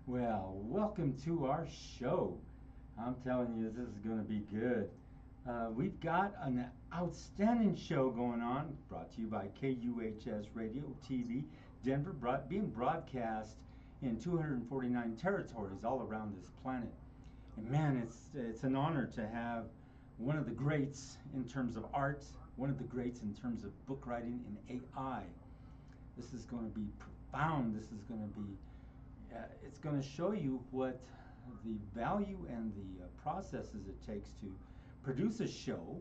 Well, welcome to our show. I'm telling you, this is going to be good. We've got an outstanding show going on, brought to you by KUHS Radio TV Denver, being broadcast in 249 territories all around this planet. And man, it's an honor to have one of the greats in terms of art, one of the greats in terms of book writing and AI. This is going to be profound. This is going to be it's going to show you what the value and the processes it takes to produce a show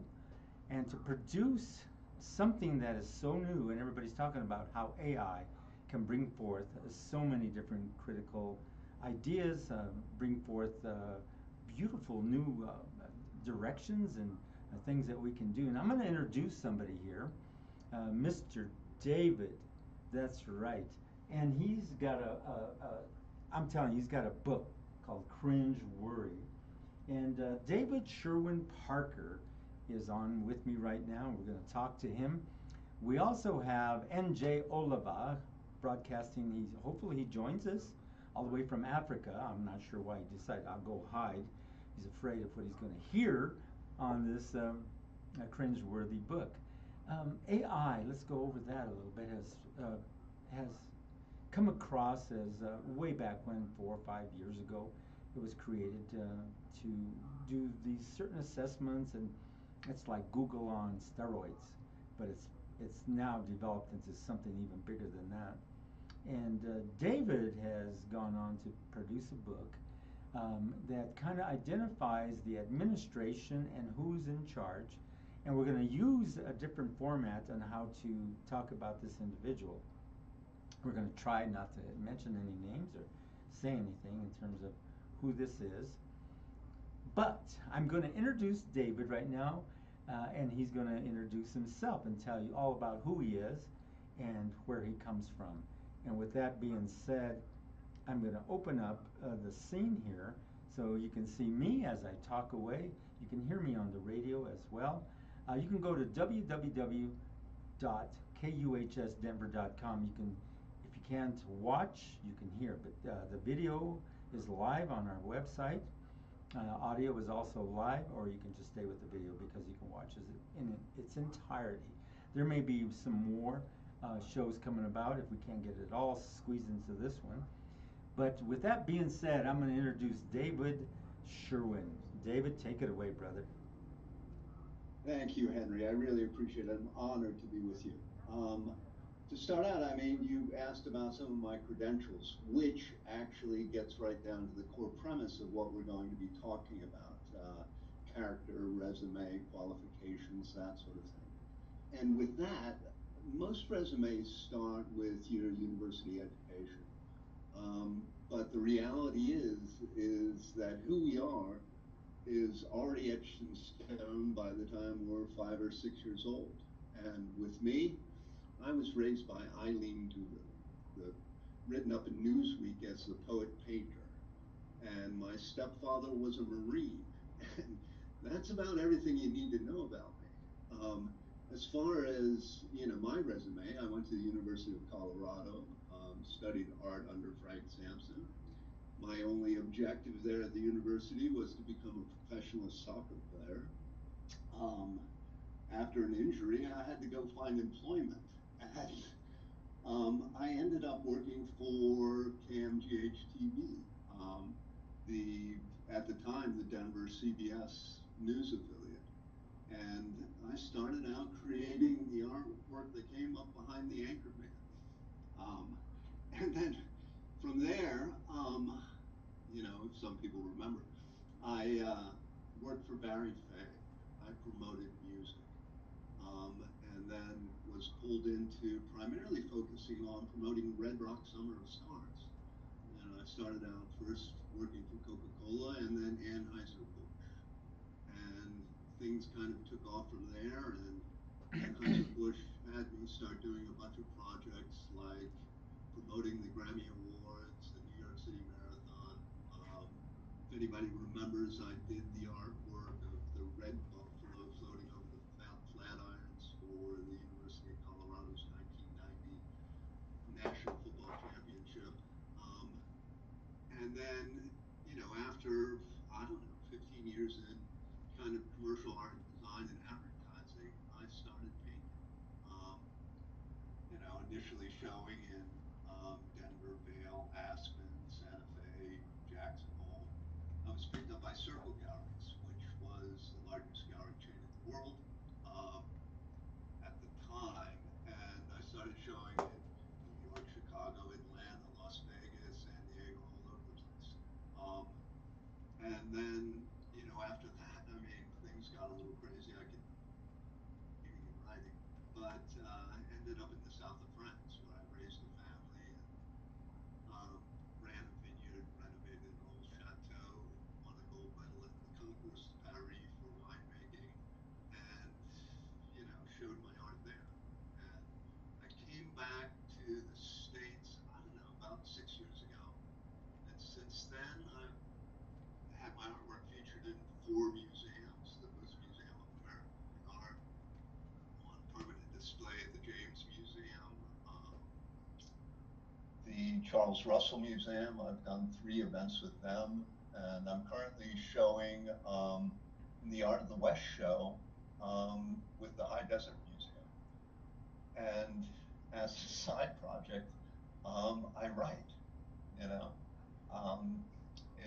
and to produce something that is so new. And everybody's talking about how AI can bring forth so many different critical ideas, bring forth beautiful new directions and things that we can do. And I'm going to introduce somebody here, Mr. David. That's right. And he's got I'm telling you, he's got a book called Cringe Worry. And David Sherwin Parker is on with me right now. We're going to talk to him. We also have NJ Oliva broadcasting. Hopefully he joins us all the way from Africa. I'm not sure why he decided I'll go hide. He's afraid of what he's going to hear on this cringe-worthy book. AI, let's go over that a little bit, has come across as way back when, 4 or 5 years ago, it was created to do these certain assessments, and it's like Google on steroids, but it's now developed into something even bigger than that. And David has gone on to produce a book that kind of identifies the administration and who's in charge. And we're going to use a different format on how to talk about this individual. We're going to try not to mention any names or say anything in terms of who this is. But I'm going to introduce David right now, and he's going to introduce himself and tell you all about who he is and where he comes from. And with that being said, I'm going to open up the scene here so you can see me as I talk away. You can hear me on the radio as well. You can go to www.kuhsdenver.com. You can, if you can't watch, you can hear. But the video is live on our website. Audio is also live, or you can just stay with the video because you can watch it in its entirety. There may be some more shows coming about if we can't get it all squeezed into this one. But with that being said, I'm going to introduce David Sherwin. David, take it away, brother. Thank you, Henry. I really appreciate it. I'm honored to be with you. To start out, I mean, you asked about some of my credentials, which actually gets right down to the core premise of what we're going to be talking about, character, resume, qualifications, that sort of thing. And with that, most resumes start with your university education. But the reality is that who we are is already etched in stone by the time we're 5 or 6 years old. And with me, I was raised by Eileen Doolittle, written up in Newsweek as the poet painter. And my stepfather was a Marine. And that's about everything you need to know about me. As far as my resume, I went to the University of Colorado, studied art under Frank Sampson. My only objective there at the university was to become a professional soccer player. Um, After an injury, I had to go find employment. And I ended up working for KMGH TV, the at the time the Denver CBS news affiliate. And I started out creating the artwork that came up behind the anchor man. Um, and then from there, some people remember, I worked for Barry Fay. I promoted music, and then was pulled into primarily focusing on promoting Red Rock Summer of Stars. And I started out first working for Coca-Cola and then Anheuser-Busch. And things kind of took off from there. And Anheuser-Busch had me start doing a bunch of projects like promoting the Grammy Awards, the New York City Marathon. If anybody remembers, I did the artwork of the red buffalo floating over the Flatirons for the University of Colorado's 1990 National Football Championship. And kind of commercial art design and advertising, I started painting. Um, initially showing in Denver, Vail, Aspen, Santa Fe, Jackson Hole. I was picked up by Circle Galleries, which was the largest gallery chain in the world um, at the time. And I started showing in New York, Chicago, Atlanta, Las Vegas, San Diego, all over the place. Um, and then, after that, I mean, things got a little crazy. I continued painting and writing, but I ended up in the south of France where I raised a family and um, ran a vineyard, renovated an old chateau, won a gold medal at the Concours de Paris for winemaking, and showed my art there. And I came back to the States, I don't know, about 6 years ago, and since then I've had my artwork featured in four museums: the Museum of American Art, on permanent display at the James Museum, the Charles Russell Museum. I've done three events with them, and I'm currently showing in the Art of the West show with the High Desert Museum. And as a side project, I write. You know, um,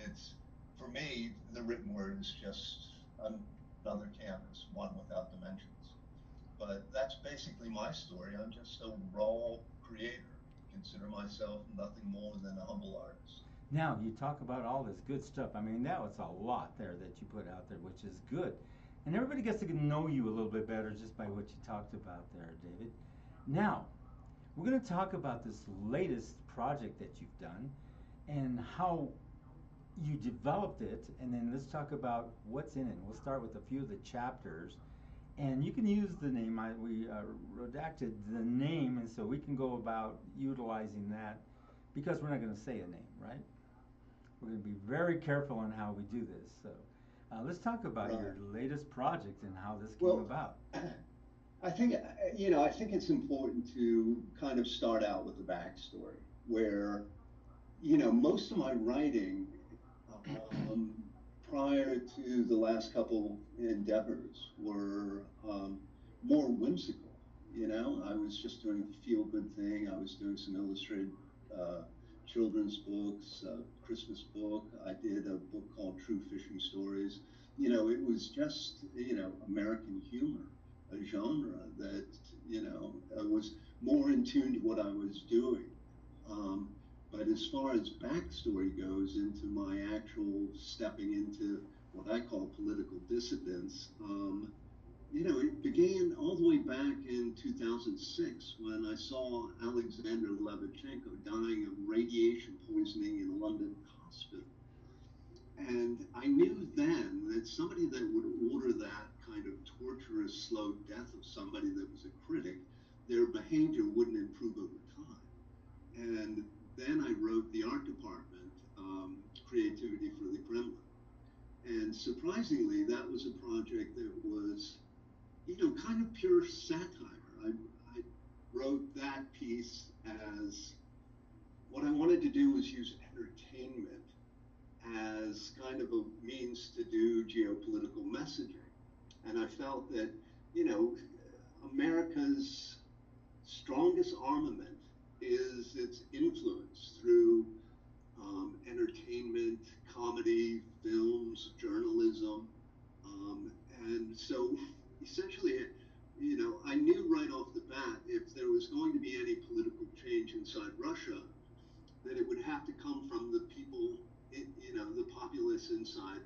it's for me the written word is just another canvas, one without dimensions. But that's basically my story. I'm just a raw creator. Consider myself nothing more than a humble artist. Now, you talk about all this good stuff. I mean, that was a lot there that you put out there, which is good. And everybody gets to know you a little bit better just by what you talked about there, David. Now, we're going to talk about this latest project that you've done and how you developed it, and then let's talk about what's in it. We'll start with a few of the chapters, and you can use the name. We redacted the name, and so we can go about utilizing that because we're not going to say a name, right? We're going to be very careful on how we do this. So let's talk about Right. your latest project and how this came Well, about. I think it's important to kind of start out with the backstory where, most of my writing um, prior to the last couple endeavors were more whimsical. I was just doing a feel good thing. I was doing some illustrated uh, children's books, Christmas book. I did a book called True Fishing Stories. It was just, American humor, a genre that, was more in tune to what I was doing. Um, but as far as backstory goes into my actual stepping into what I call political dissidence, it began all the way back in 2006 when I saw Alexander Levichenko dying of radiation poisoning in a London hospital. And I knew then that somebody that would order that kind of torturous, slow death of somebody that was a critic, their behavior wouldn't improve over time. And then I wrote the art department, Creativity for the Kremlin. And surprisingly, that was a project that was, kind of pure satire. I wrote that piece as what I wanted to do was use entertainment as kind of a means to do geopolitical messaging. And I felt that, you know, America's strongest armament is its influence through entertainment, comedy, films, journalism. Um, and so essentially, I knew right off the bat if there was going to be any political change inside Russia, that it would have to come from the people, the populace inside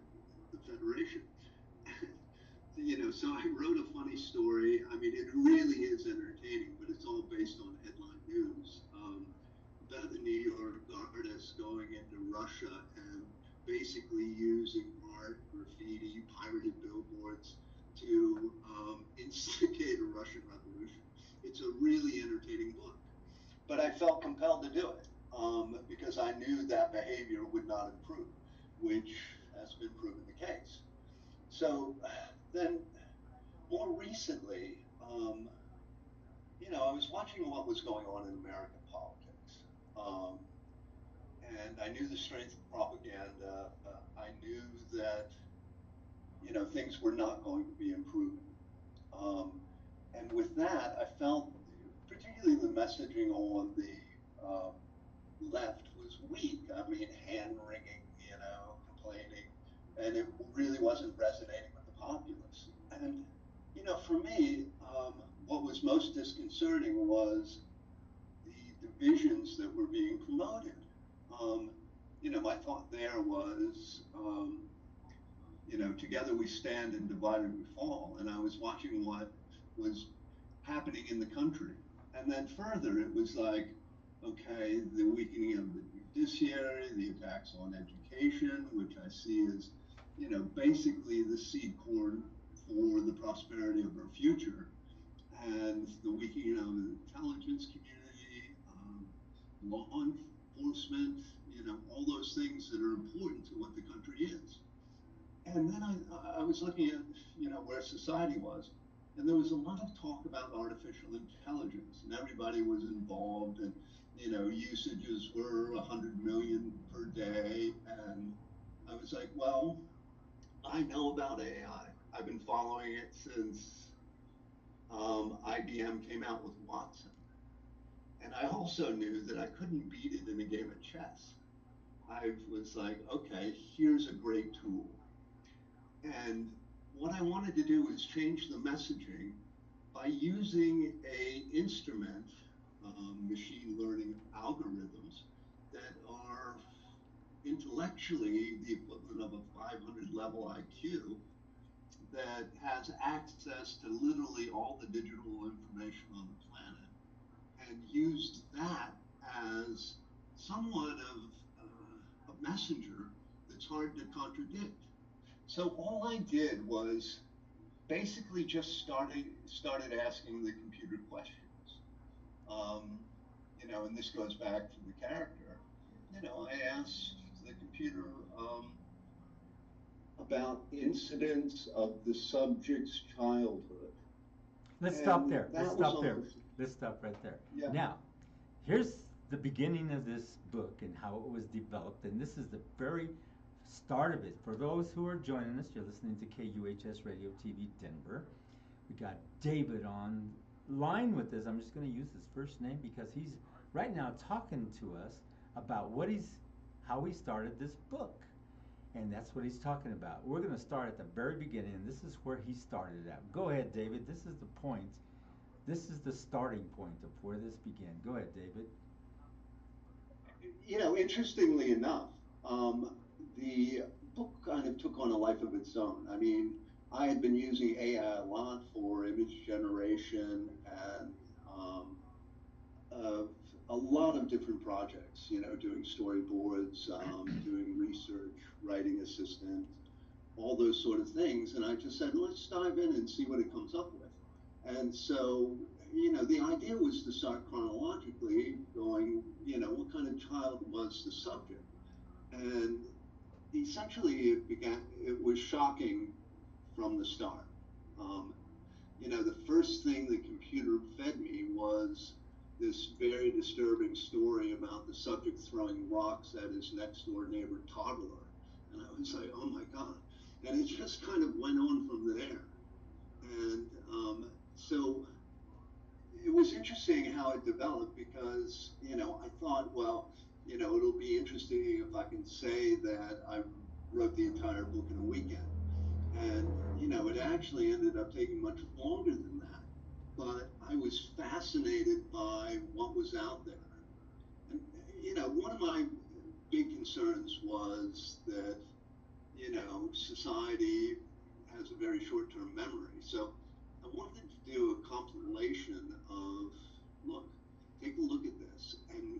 the Federation. So I wrote a funny story. I mean, it really is entertaining, but it's all based on headline news about the New York artist going into Russia and basically using art, graffiti, pirated billboards to instigate a Russian revolution. It's a really entertaining book, but I felt compelled to do it because I knew that behavior would not improve, which has been proven the case. So then, more recently, I was watching what was going on in American politics. Um, and I knew the strength of propaganda. I knew that things were not going to be improving. Um, and with that, I felt particularly the messaging on the left was weak. I mean, hand wringing, complaining, and it really wasn't resonating with the populace. And, for me, what was most disconcerting was the divisions that were being promoted. Um, my thought there was, together we stand and divided we fall. And I was watching what was happening in the country. And then further, it was like, okay, the weakening of the judiciary, the attacks on education, which I see as, basically the seed corn for the prosperity of our future, and the weakening of the intelligence community, law enforcement, all those things that are important to what the country is. And then I was looking at, where society was, and there was a lot of talk about artificial intelligence, and everybody was involved, and, usages were 100 million per day. And I was like, well, I know about AI. I've been following it since IBM came out with Watson. And I also knew that I couldn't beat it in a game of chess. I was like, okay, here's a great tool. And what I wanted to do was change the messaging by using a instrument, machine learning algorithms that are intellectually the equivalent of a 500 level IQ, that has access to literally all the digital information on the planet, and used that as somewhat of a messenger that's hard to contradict. So all I did was basically just started asking the computer questions. Um, and this goes back to the character. I asked the computer about incidents of the subject's childhood, Let's stop and there. Let's that was stop there. almost, Let's stop right there. yeah. Now, here's the beginning of this book and how it was developed, and this is the very start of it. For those who are joining us, you're listening to KUHS Radio TV Denver. We got David on line with us. I'm just going to use his first name because he's right now talking to us about how he started this book. And that's what he's talking about. We're going to start at the very beginning, and this is where he started at. Go ahead, David. This is the point. This is the starting point of where this began. Go ahead, David. Interestingly enough, the book kind of took on a life of its own. I mean, I had been using AI a lot for image generation and uh, a lot of different projects, doing storyboards, doing research, writing assistant, all those sort of things. And I just said, let's dive in and see what it comes up with. And so, the idea was to start chronologically going, what kind of child was the subject? And essentially it was shocking from the start. Um, the first thing the computer fed me was this very disturbing story about the subject throwing rocks at his next door neighbor toddler. And I was like, oh my God. And it just kind of went on from there. And so it was interesting how it developed because, I thought, well, it'll be interesting if I can say that I wrote the entire book in a weekend. And, it actually ended up taking much longer than that. But I was fascinated by what was out there. And, one of my big concerns was that, society has a very short-term memory. So I wanted to do a compilation of, look, take a look at this. And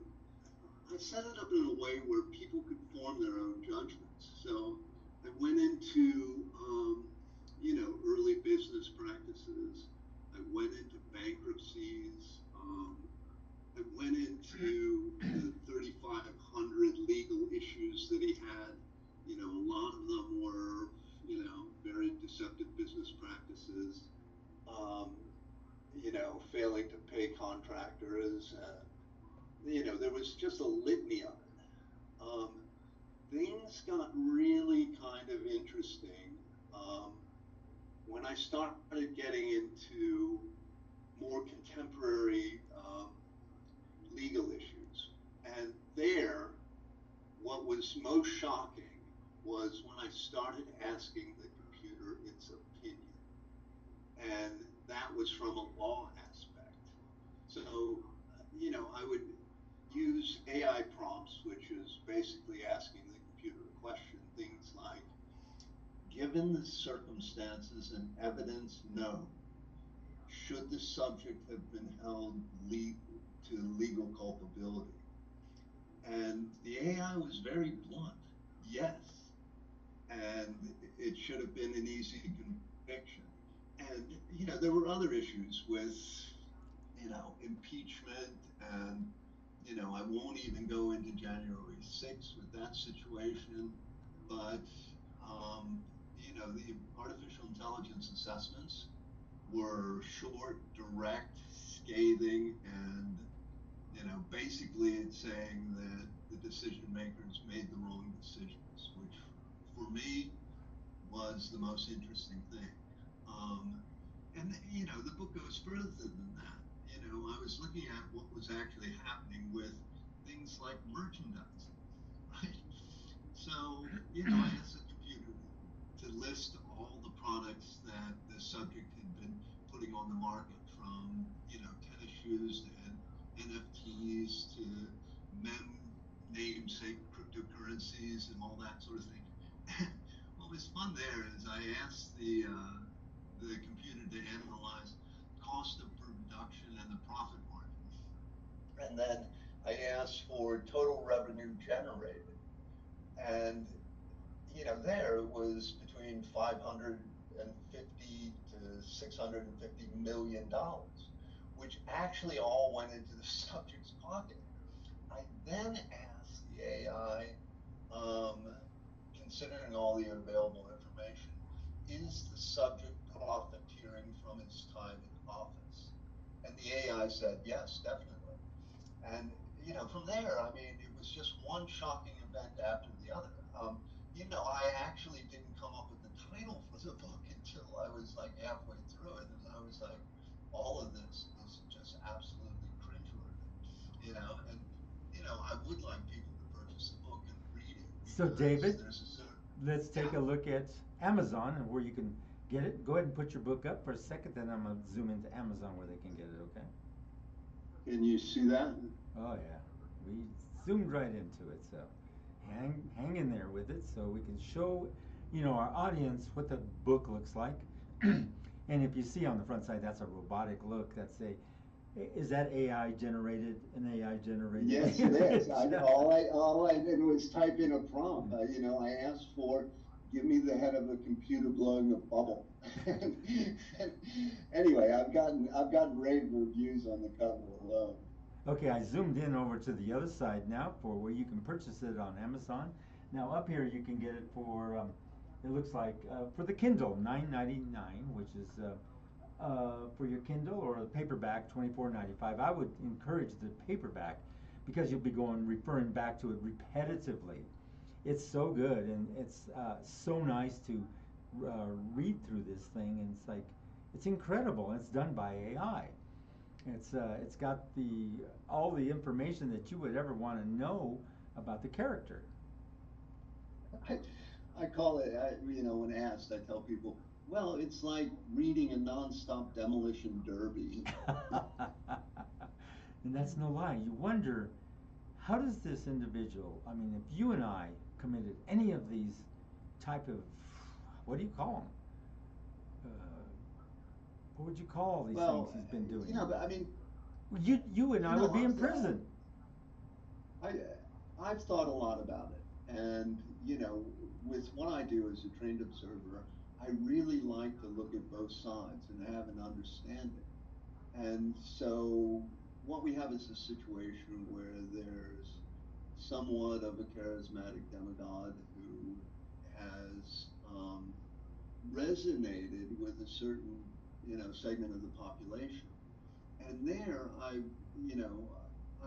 I set it up in a way where people could form their own judgments. So I went into, early business practices. I went into bankruptcies. I went into the 3,500 legal issues that he had. A lot of them were, very deceptive business practices. Um, failing to pay contractors. There was just a litany of it. Things got really kind of interesting um, when I started getting into more contemporary legal issues. And there, what was most shocking was when I started asking the computer its opinion. And that was from a law aspect. So, I would use AI prompts, which is basically asking the computer a question, things like, given the circumstances and evidence known, should the subject have been held to legal culpability? And the AI was very blunt. Yes. And it should have been an easy conviction. And, there were other issues with, impeachment and, I won't even go into January 6th with that situation, but, the artificial intelligence assessments were short, direct, scathing, and basically it's saying that the decision makers made the wrong decisions, which for me was the most interesting thing. Um, and the book goes further than that. I was looking at what was actually happening with things like merchandising, right? So, I asked the computer to list all the products that the subject had been putting on the market, from, tennis shoes to NFTs to mem namesake cryptocurrencies and all that sort of thing. What was fun there is I asked the computer to analyze cost of production and the profit margin. And then I asked for total revenue generated. And there it was between 550 to $650 million, which actually all went into the subject's pocket. I then asked the AI, um, considering all the available information, is the subject profiteering from its time in office? And the AI said, yes, definitely. And, from there, I mean, it was just one shocking event after the other. I actually didn't come up with the title for the book until I was like halfway through it. And I was like, all of this is just absolutely cringeworthy, and, I would like people to purchase the book and read it, So, because David, there's a certain, let's yeah. take a look at Amazon and where you can get it. Go ahead and put your book up for a second, then I'm going to zoom into Amazon where they can get it, okay? Can you see that? Oh, yeah. We zoomed right into it, so hang in there with it so we can show, our audience what the book looks like. And if you see on the front side, that's a robotic look. Is that AI generated? An AI generated Yes, it image? is. All I did was type in a prompt. I asked for, give me the head of a computer blowing a bubble. And anyway, I've gotten rave reviews on the cover alone. Okay, I zoomed in over to the other side now for where you can purchase it on Amazon. Now up here you can get it for, it looks like for the Kindle, $9.99, which is for your Kindle, or the paperback, $24.95. I would encourage the paperback because you'll be referring back to it repetitively. It's so good, and it's so nice to read through this thing, and it's incredible. It's done by AI. It's got all the information that you would ever want to know about the character. I, I call it, when asked, I tell people, well, it's like reading a nonstop demolition derby. And that's no lie. You wonder, how does this individual, I mean, if you and I committed any of these type of, what do you call them? What would you call these things Well, he's been doing? but I mean, You and I would be I'm in prison. I I've thought a lot about it, and with what I do as a trained observer, I really like to look at both sides and have an understanding. And so what we have is a situation where there's somewhat of a charismatic demigod who has resonated with a certain segment of the population. And there you know,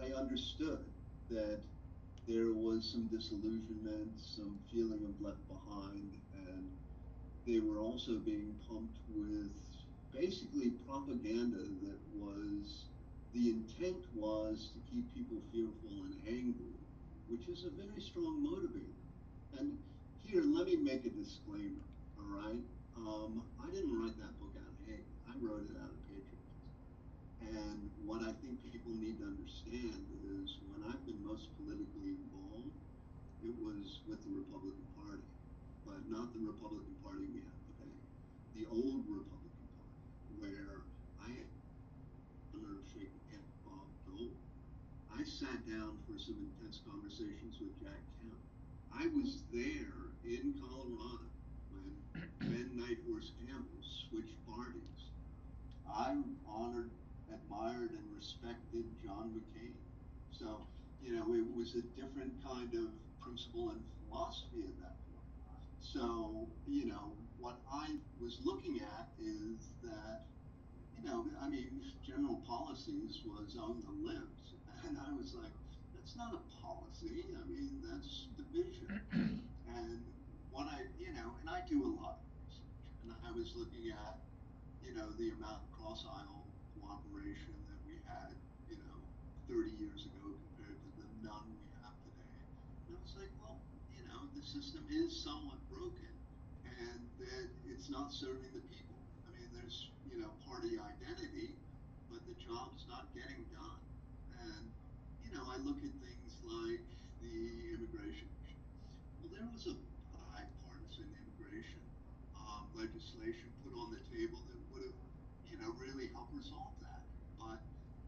I understood that there was some disillusionment, some feeling of left behind, and they were also being pumped with basically propaganda that was the intent was to keep people fearful and angry, which is a very strong motivator. And here, let me make a disclaimer, all right? I didn't write that book out of hate. I wrote it out of patriotism. And what I think people need to understand is when I've been most politically involved, it was with the Republican Party, but not the Republican Party we have today. The old Republican Party, where I had the honor of shaking hands with Bob Dole. I sat down for some intense conversations with Jack Kemp. I was there in Colorado when Ben Nighthorse Campbell switched parties. I honored, admired, and respected John McCain. So, it was a different kind of principle and philosophy at that point. So, what I was looking at is that, I mean, general policies was on the lips. And I was like, that's not a policy. I mean, that's division. And and I do a lot of research. And I was looking at the amount of cross aisle cooperation that we had, 30 years ago compared to the none we have today. And I was like, well, the system is somewhat broken and that it's not serving the people. I mean, there's, party identity, but the job's not getting done. And, I look at things like the immigration issue. Well, there was a bipartisan immigration legislation put on the table that would have, really helped resolve that. But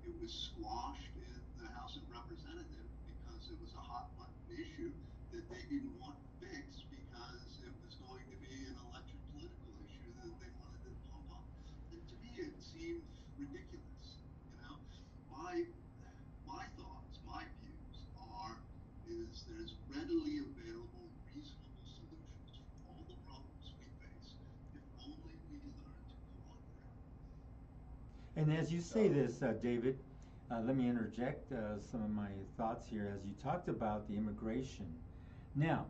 it was squashed in the House of Representatives because it was a hot button issue that they didn't want fixed because it was going to be an election political issue that they wanted to pump up. And to me, it seemed ridiculous. You know, my my thoughts, my views are is there's readily available, reasonable solutions for all the problems we face if only we learn to cooperate. And as you say So, this, David, let me interject some of my thoughts here as you talked about the immigration. Now,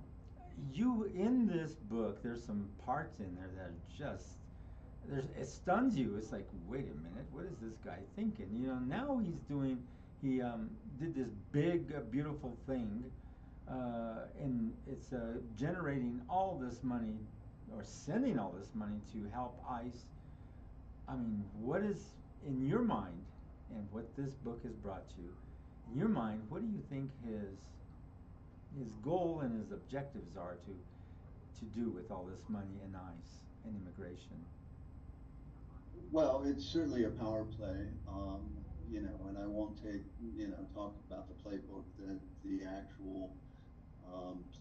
you in this book, there's some parts in there that are just it stuns you. It's like, wait a minute, what is this guy thinking? Now he did this big, beautiful thing, and it's generating all this money or sending all this money to help ICE. I mean, what is in your mind, and what this book has brought you, in your mind, what do you think his goal and his objectives are to do with all this money in ICE and immigration? well, it's certainly a power play, and I won't talk about the playbook that the actual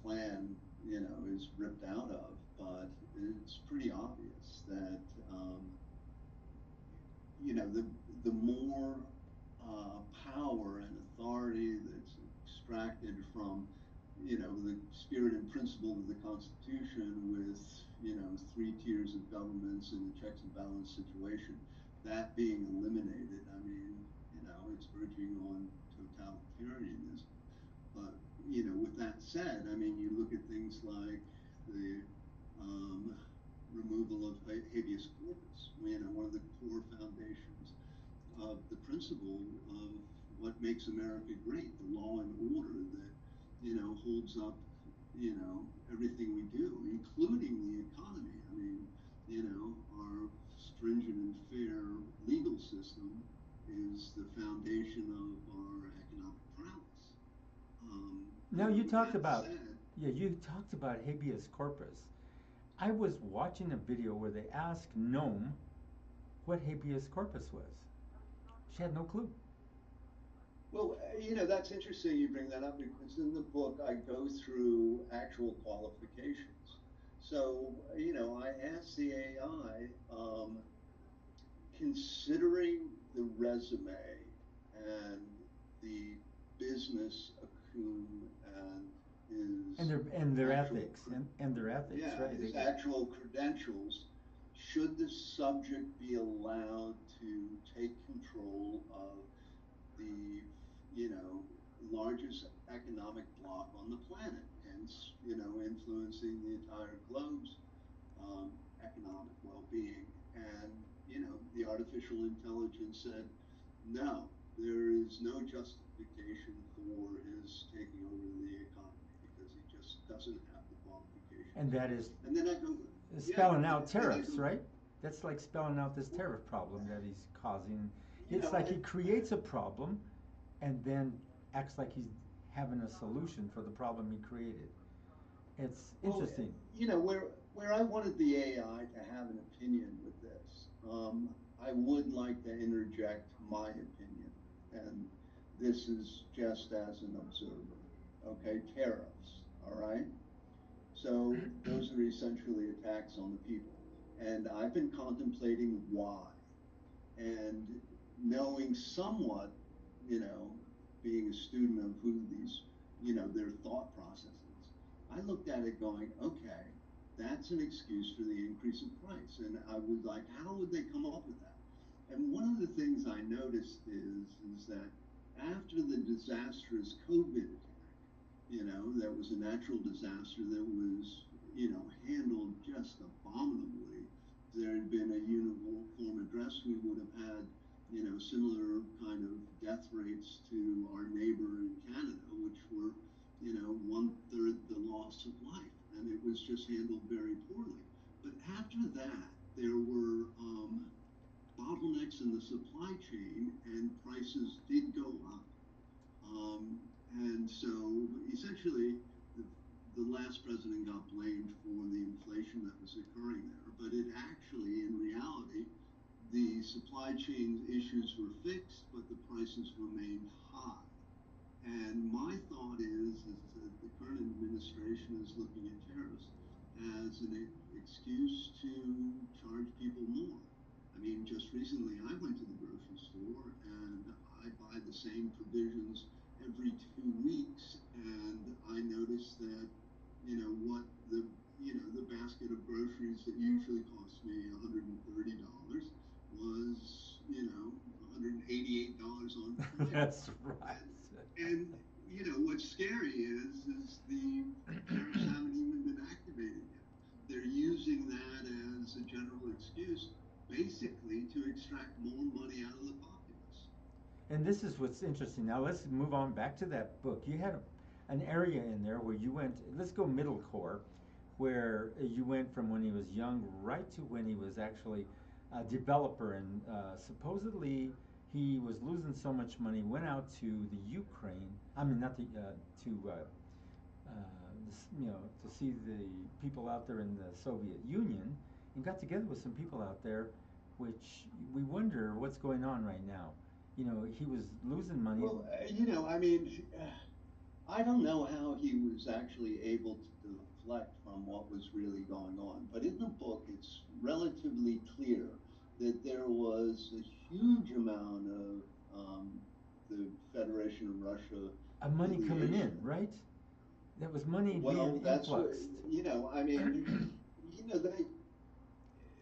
plan, is ripped out of, but it's pretty obvious that, the more power and authority that's extracted from, the spirit and principle of the Constitution with, three tiers of governments and a checks and balance situation, that being eliminated, I mean, it's verging on totalitarianism. But, with that said, I mean, you look at things like the um, removal of habeas corpus, one of the core foundations of the principle of what makes America great, the law and order that, holds up, everything we do, including the economy. I mean, our stringent and fair legal system is the foundation of our economic prowess. Now you With talked that about, said, yeah, you talked about habeas corpus. I was watching a video where they asked Nome what habeas corpus was. She had no clue. well, that's interesting you bring that up because in the book I go through actual qualifications. So, I asked the AI, considering the resume and the business acumen and And his their actual, ethics and their ethics, yeah, right? his actual credentials, should the subject be allowed to take control of the, you know, largest economic bloc on the planet, hence, influencing the entire globe's economic well-being. And, the artificial intelligence said, no, there is no justification for his taking over the economy because he just doesn't have the And qualifications. that is And then I go, yeah, spelling out then I tariffs, go, right? That's like spelling out this well, tariff problem that he's causing. you It's know, like he I, creates a problem and then acts like he's having a solution for the problem he created. It's well, interesting. where I wanted the AI to have an opinion with this, I would like to interject my opinion, and this is just as an observer. Okay, tariffs. All right. So those are essentially attacks on the people, and I've been contemplating why, and knowing somewhat, you know, being a student of who these, their thought processes, I looked at it going, okay, that's an excuse for the increase in price. And I was like, how would they come up with that? And one of the things I noticed is that after the disastrous COVID attack, that was a natural disaster that was, handled just abominably. If there had been a uniform address, we would have had, similar kind of death rates to our neighbor in Canada, which were, one third the loss of life. And it was just handled very poorly. But after that, there were bottlenecks in the supply chain, and prices did go up. And so essentially, the, the last president got blamed for the inflation that was occurring there. But it actually, in reality, the supply chain issues were fixed, but the prices remained high. And my thought is that the current administration is looking at tariffs as an excuse to charge people more. I mean, just recently I went to the grocery store and I buy the same provisions every 2 weeks, and I noticed that, what the basket of groceries that usually cost me $130 was, $188 on clearance. That's right. And what's scary is the tariffs haven't even been activated yet. They're using that as a general excuse, basically to extract more money out of the populace. And this is what's interesting. Now let's move on back to that book. You had an area in there where you went, let's go middle core, where you went from when he was young right to when he was actually a developer. And supposedly he was losing so much money, went out to the Ukraine, I mean, not the, to, to see the people out there in the Soviet Union and got together with some people out there, which we wonder what's going on right now. He was losing money. Well, I mean, I don't know how he was actually able to deflect from what was really going on, but in the book, it's relatively clear that there was a huge amount of the Federation of Russia Money coming in, affiliation. right? There was money Well, being that's what, influxed. I mean, they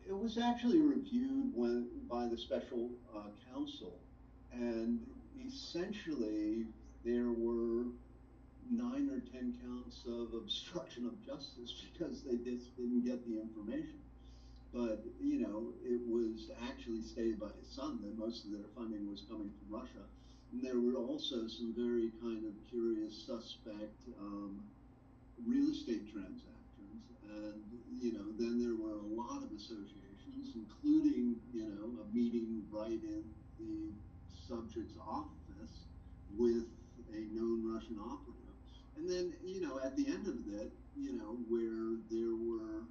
it was actually reviewed by the special counsel, and essentially there were 9 or 10 counts of obstruction of justice because they just didn't get the information. But it was actually stated by his son that most of their funding was coming from Russia. And there were also some very kind of curious, suspect real estate transactions, and then there were a lot of associations, including a meeting right in the subject's office with a known Russian operative, and then at the end of it, where there were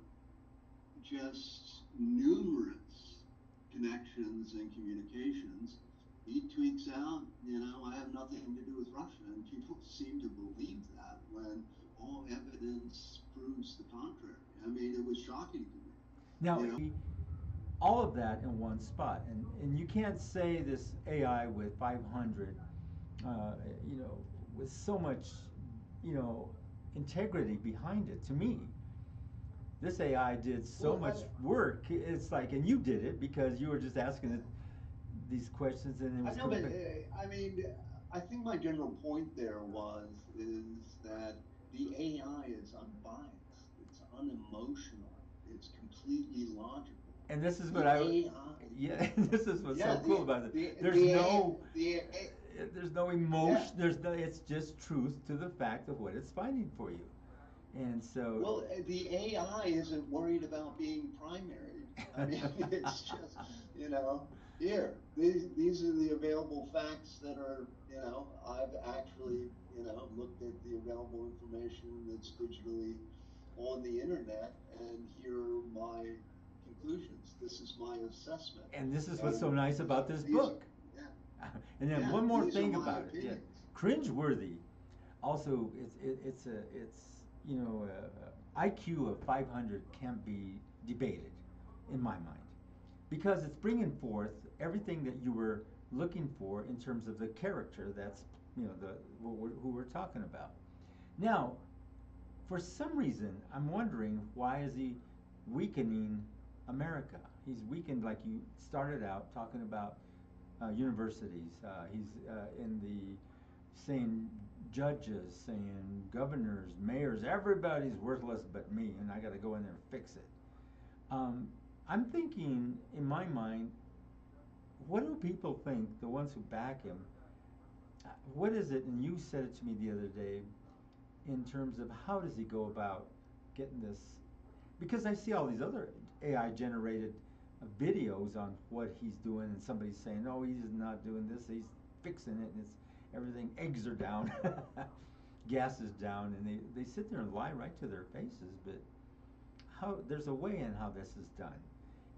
just numerous connections and communications. He tweets out, I have nothing to do with Russia, and people seem to believe that when all evidence proves the contrary. I mean, it was shocking to me. Now, You know, all of that in one spot, and you can't say this AI with 500, with so much, you know, integrity behind it. To me, this AI did so well, much work. It's like, and you did it because you were just asking it these questions, and it I was know, but coming back. I mean, I think my general point there is that the AI is unbiased, it's unemotional, it's completely logical. And this is what The I, AI, yeah, this is what's so yeah, cool about it. the There's the A, no, the A, there's no yeah. emotion. There's no. It's just truth to the fact of what it's finding for you. And so, Well, the AI isn't worried about being primary. I mean, it's just, here, these are the available facts that are, I've actually, looked at the available information that's digitally on the internet, and here are my conclusions. This is my assessment. and this is what's so And nice about this these are, book. yeah, And then yeah, one more these are thing my about it, yeah, opinions. cringeworthy. Also, it's IQ of 500 can't be debated, in my mind, because it's bringing forth everything that you were looking for in terms of the character. That's the who we're talking about. Now, for some reason, I'm wondering why is he weakening America? He's weakened, like you started out talking about universities. He's in the saying judges, saying governors, mayors, everybody's worthless but me, and I got to go in there and fix it. Um, I'm thinking in my mind, what do people think, the ones who back him? What is it? And you said it to me the other day in terms of how does he go about getting this? Because I see all these other AI generated videos on what he's doing, and somebody's saying, "Oh, he's not doing this. He's fixing it, and it's everything. Eggs are down, gas is down," and they sit there and lie right to their faces. But how there's a way in how this is done,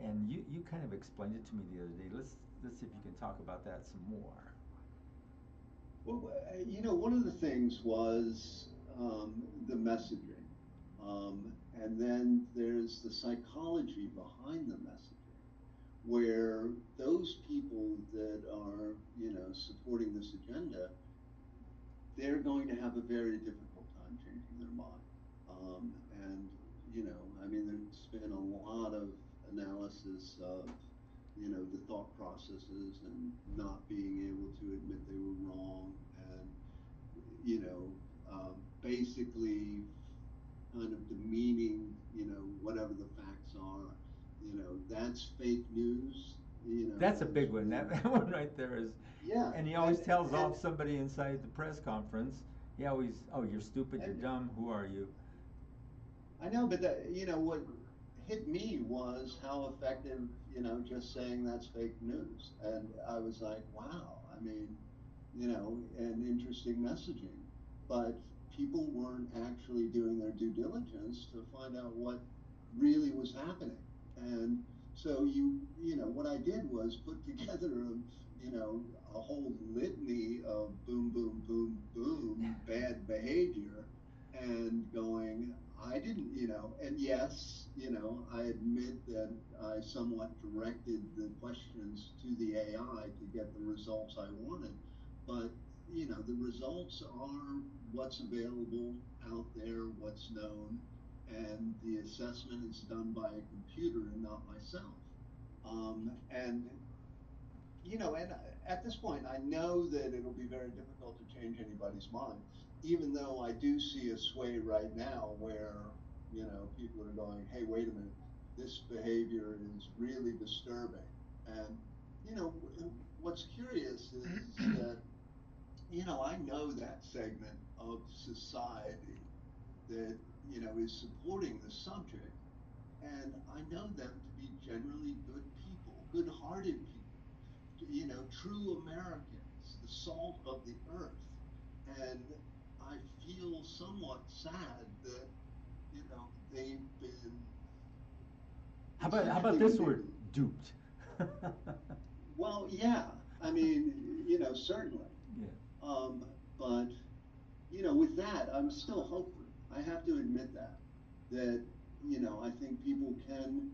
and you kind of explained it to me the other day. Let's see if you can talk about that some more. Well, one of the things was the messaging. And then there's the psychology behind the messaging, where those people that are, supporting this agenda, they're going to have a very difficult time changing their mind. And, I mean, there's been a lot of analysis of, the thought processes and not being able to admit they were wrong and, basically kind of demeaning, whatever the facts are, that's fake news, That's a big one. and That one right there is, yeah, and he always tells and off somebody inside the press conference. He always, "Oh, you're stupid, you're and dumb. Who are you?" I know, but what hit me was how effective, just saying that's fake news. And I was like, wow, I mean, and interesting messaging. But people weren't actually doing their due diligence to find out what really was happening. And so what I did was put together a whole litany of boom, boom, boom, boom, bad behavior and going, I didn't, and yes, I admit that I somewhat directed the questions to the AI to get the results I wanted, but the results are what's available out there, what's known, and the assessment is done by a computer and not myself. And and at this point, I know that it'll be very difficult to change anybody's mind, even though I do see a sway right now where, people are going, hey, wait a minute, this behavior is really disturbing. And, what's curious is that, I know that segment of society that, is supporting the subject, and I know them to be generally good people, good hearted people, true Americans, the salt of the earth. And I feel somewhat sad that, they've been How about essentially this word, duped? well, yeah, I mean, certainly. Yeah. Um, but, with that, I'm still hopeful. I have to admit that, I think people can,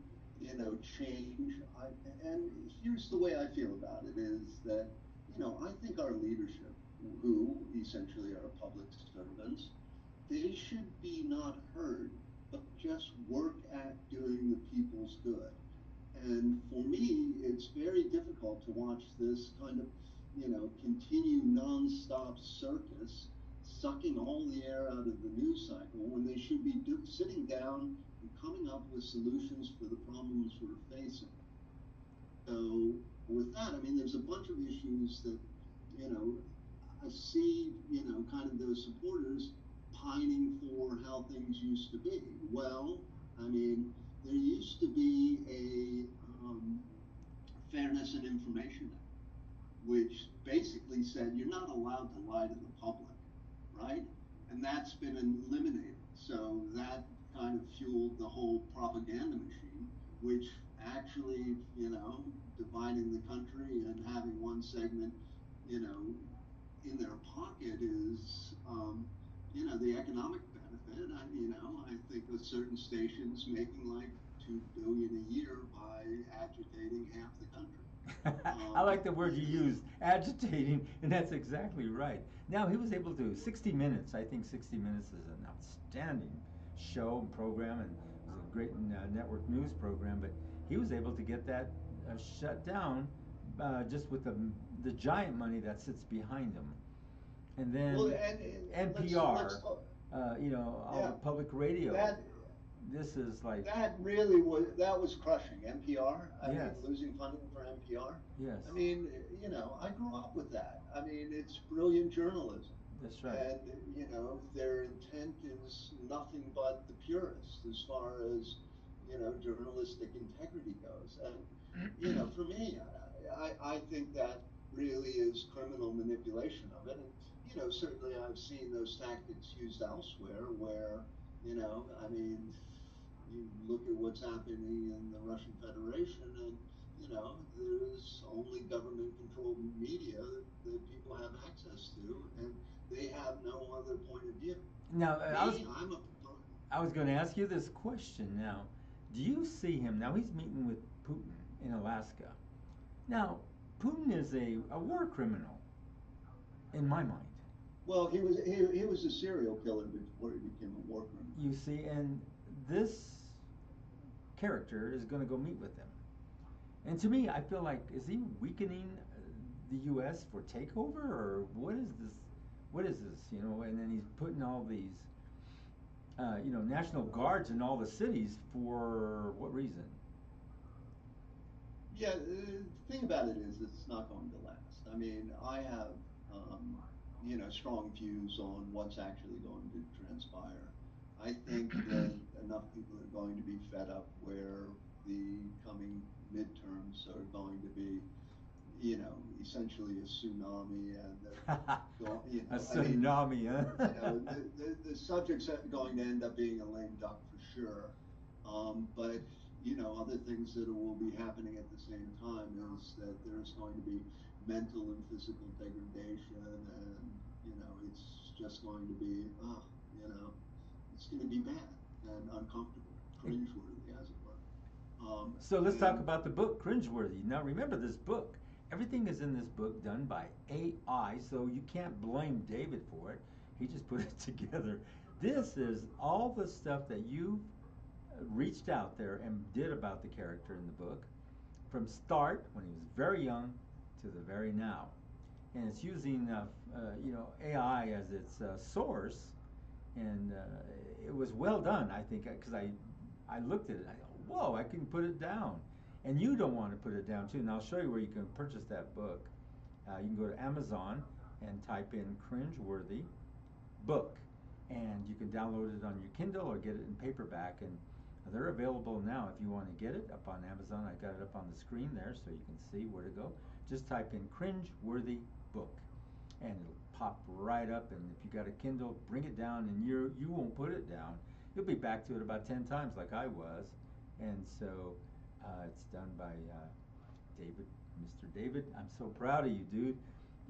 change. And here's the way I feel about it is that, I think our leadership, who essentially are public servants, they should be not heard, but just work at doing the people's good. And for me, it's very difficult to watch this kind of, continue nonstop circus, sucking all the air out of the news cycle when they should be sitting down and coming up with solutions for the problems we're facing. So with that, I mean, there's a bunch of issues that, you know, I see, kind of those supporters pining for how things used to be. Well, I mean, there used to be a Fairness and Information Act, which basically said you're not allowed to lie to the public, right? And that's been eliminated. So that kind of fueled the whole propaganda machine, which actually, dividing the country and having one segment, you know, in their pocket is, the economic benefit. I think with certain stations making like 2 billion a year by agitating half the country. I Um, like the word you use, agitating, and that's exactly right. Now he was able to 60 Minutes. I think 60 Minutes is an outstanding show and program, and it was a great network news program. But he was able to get that shut down just with the giant money that sits behind him. And well, then and let's NPR, talk. all the Yeah, public radio. that This is like, that was crushing. NPR. I mean, yes, losing funding for NPR. yes, I mean, I grew up with that. I mean, it's brilliant journalism, that's right. and their intent is nothing but the purest as far as journalistic integrity goes. And for me, I think that really is criminal manipulation of it. And certainly I've seen those tactics used elsewhere, where I mean, you look at what's happening in the Russian Federation, and there's only government-controlled media that people have access to, and they have no other point of view. Now, Me, I'm a proponent. I was going to ask you this question now. Do you see him now? He's meeting with Putin in Alaska. Now, Putin is a war criminal in my mind. Well, he was a serial killer before he became a war criminal. You see, and this character is going to go meet with him. And to me, I feel like, is he weakening the U.S. for takeover, or what is this? What is this? And then he's putting all these, national guards in all the cities for what reason? Yeah, the thing about it is it's not going to last. I mean, I have, strong views on what's actually going to transpire. I think that enough people are going to be fed up where the coming midterms are going to be, essentially a tsunami, and A I mean, tsunami, huh? the subject's going to end up being a lame duck for sure. But other things that will be happening at the same time is that there's going to be mental and physical degradation, and it's just going to be, it's going to be bad and uncomfortable, cringeworthy, as it were. So let's talk And about the book, Cringeworthy. Now remember this book. Everything is in this book done by AI, so you can't blame David for it. He just put it together. This is all the stuff that you reached out there and did about the character in the book, from start when he was very young to the very now. And it's using AI as its source, and it was well done, I think, because I looked at it. I go, whoa, I can put it down, and you don't want to put it down too. And I'll show you where you can purchase that book. You can go to Amazon and type in Cringeworthy book, and you can download it on your Kindle or get it in paperback. And they're available now if you want to get it up on Amazon. I got it up on the screen there so you can see where to go. Just type in Cringeworthy book, and it'll pop right up. And if you got a Kindle, bring it down, and you won't put it down. You'll be back to it about 10 times like I was. And so it's done by David, Mr. David. I'm so proud of you, dude.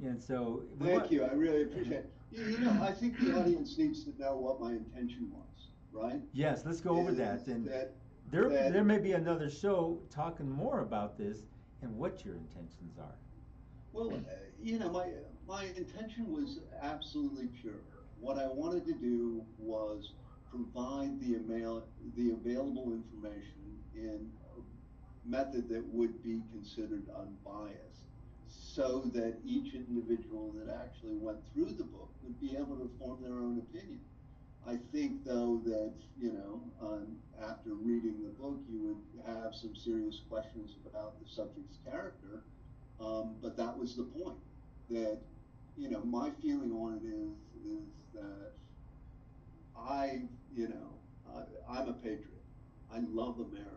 And so thank you, I really appreciate it. I think the audience needs to know what my intention was, right? Yes, let's go over that. Is And that there may be another show talking more about this and what your intentions are. well, my intention was absolutely pure. What I wanted to do was provide the available information in a method that would be considered unbiased, so that each individual that actually went through the book would be able to form their own opinion. I think, though, that, after reading the book, you would have some serious questions about the subject's character. But that was the point. That, my feeling on it is that I, you know, I'm a patriot. I love America.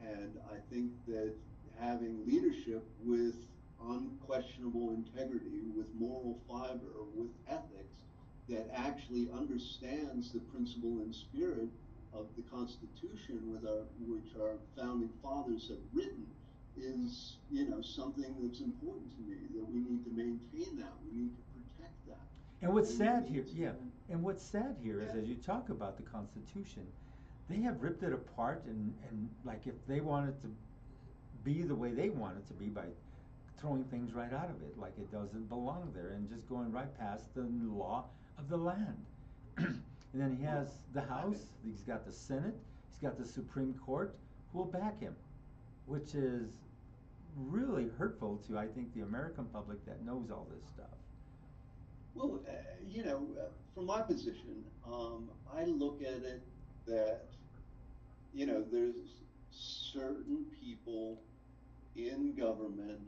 And I think that having leadership with unquestionable integrity, with moral fiber, with ethics that actually understands the principle and spirit of the Constitution which our founding fathers have written is, something that's important to me, that we need to maintain that. We need to protect that. And what's And we sad need here, to, yeah, and what's sad here is yeah, as you talk about the Constitution, they have ripped it apart and like if they wanted to be the way they want it to be by throwing things right out of it, like it doesn't belong there, and just going right past the law of the land. And then he has well, the I House, mean, he's got the Senate, he's got the Supreme Court who will back him, which is really hurtful to, I think, the American public that knows all this stuff. well, from my position, I look at it that, there's certain people in government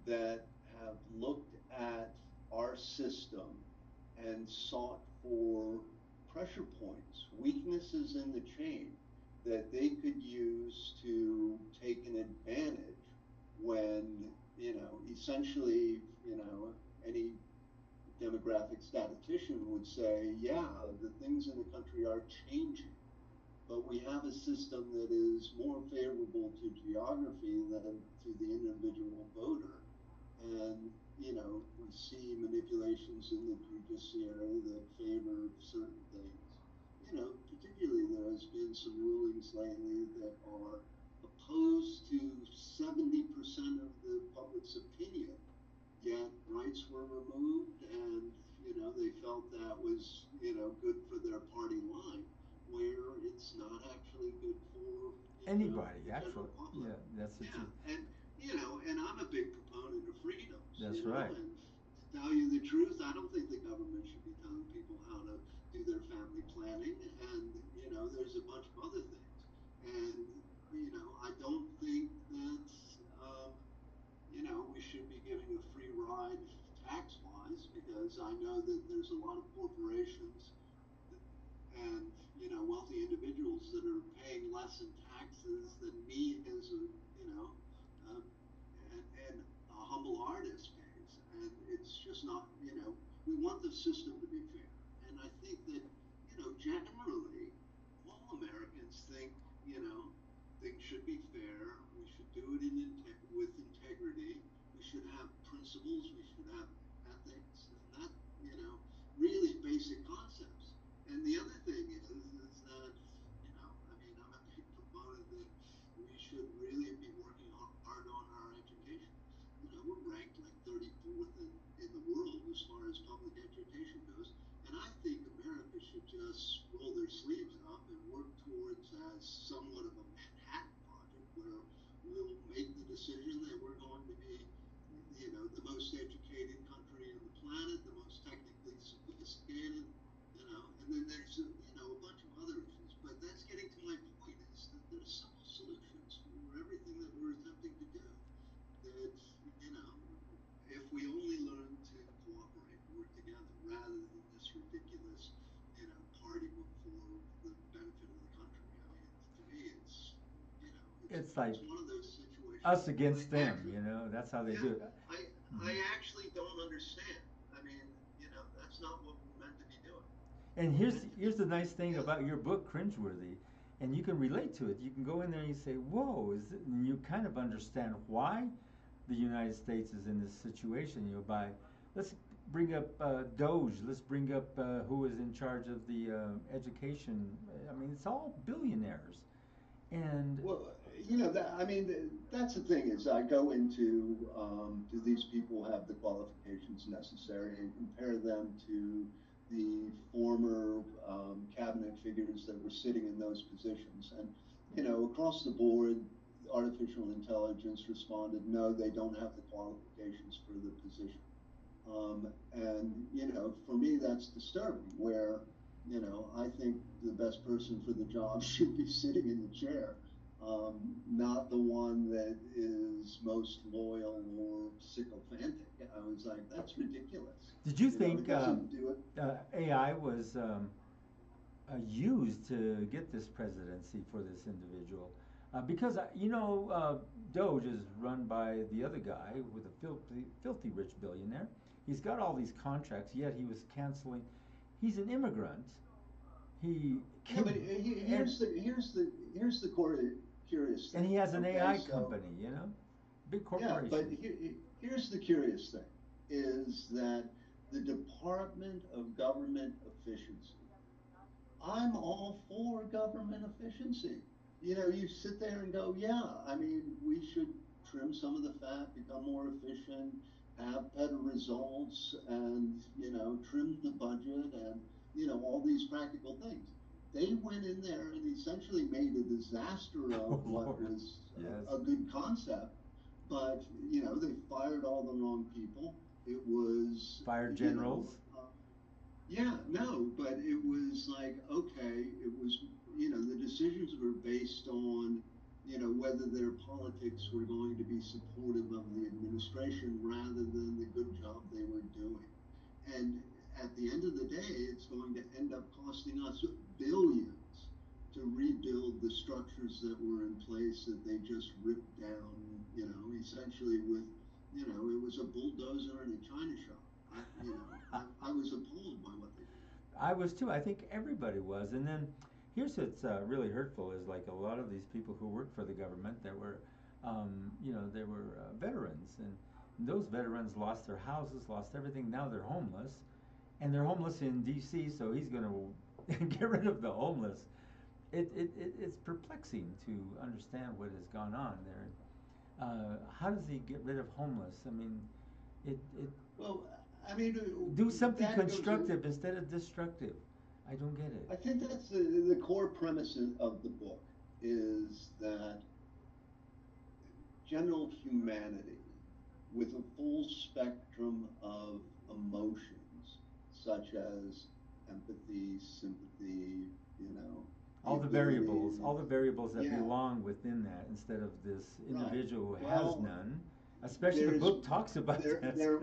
that have looked at our system and sought for pressure points, weaknesses in the chain that they could use to take an advantage when, essentially, any demographic statistician would say, yeah, the things in the country are changing, but we have a system that is more favorable to geography than to the individual voter. And, we see manipulations in the judiciary that favor certain things. Particularly there has been some rulings lately that are opposed to 70% of the public's opinion, yet rights were removed, and they felt that was good for their party line, where it's not actually good for Anybody, the general actually, public. yeah, that's the Yeah, truth. and I'm a big proponent of freedoms, That's right. and to tell you the truth, I don't think the government should be telling people how to do their family planning, and there's a bunch of other things, and I don't think that um, we should be giving a free ride tax wise, because I know that there's a lot of corporations and wealthy individuals that are paying less in taxes than me as a uh, and a humble artist pays, and it's just not. We want the system to be fair, and I think that generally all Americans think things should be fair. We should do it with integrity. We should have principles. We should have ethics, and that really basic concepts. And the other thing is that I mean, I'm a big proponent that we should really be working hard on our education. We're ranked like 34th in the world as far as public education goes, and I think America should just roll their sleeves up and work towards as somewhat of a Manhattan Project, where we'll make the decision that we're going to be, the most educated country on the planet, the most technically sophisticated, and then there's a bunch of other issues. But that's getting to my point: is that there's simple solutions for everything that we're attempting to do. That you know, if we only learn to cooperate and work together, rather than this ridiculous, party for the benefit of the country. I mean, to me, it's It's like it's one of those situations us where I against them, actually, that's how they yeah, do it. I Mhm. actually don't understand. I mean, that's not what we're meant to be doing. And We're here's meant to be here's the nice working thing together. about your book, Cringeworthy, and you can relate to it. You can go in there and you say, "Whoa!" And you kind of understand why the United States is in this situation. By let's bring up Doge. Let's bring up who is in charge of the education. I mean, it's all billionaires, and Well, that I mean, that's the thing is I go into do these people have the qualifications necessary, and compare them to the former cabinet figures that were sitting in those positions, and across the board, artificial intelligence responded, no, they don't have the qualifications for the position, and for me that's disturbing. Where I think the best person for the job should be sitting in the chair, not the one that is most loyal or sycophantic. I was like, that's ridiculous. Did you It think doesn't do it. AI was used to get this presidency for this individual? Because Doge is run by the other guy with a filthy rich billionaire. He's got all these contracts, yet he was canceling. He's an immigrant. He Yeah, but and here's the core curious and thing. he has an Okay, AI so company, big yeah, but corporation. here's the curious thing, is that the Department of Government Efficiency. I'm all for government efficiency. You sit there and go, yeah, I mean, we should trim some of the fat, become more efficient, have better results, and, trim the budget and, all these practical things. They went in there and essentially made a disaster of Oh what Lord, was yes. a good concept, but, they fired all the wrong people. It was, Fire generals. yeah, no, but it was like, okay, it was, the decisions were based on, whether their politics were going to be supportive of the administration rather than the good job they were doing. And at the end of the day, it's going to end up costing us billions to rebuild the structures that were in place that they just ripped down, essentially with, it was a bulldozer in a china shop. I was appalled by what they did. I was too. I think everybody was. And then here's what's really hurtful is like a lot of these people who worked for the government that were, they were veterans, and those veterans lost their houses, lost everything. Now they're homeless, and they're homeless in D.C. So he's going to get rid of the homeless. It's perplexing to understand what has gone on there. How does he get rid of homeless? I mean, it Well, I mean, do something that goes in. constructive instead of destructive. I don't get it. I think that's the core premise of the book is that general humanity with a full spectrum of emotions, such as empathy, sympathy, the ability, All the variables that yeah, belong within that, instead of this right. individual who has Well, none. Especially the there's book talks about there this. there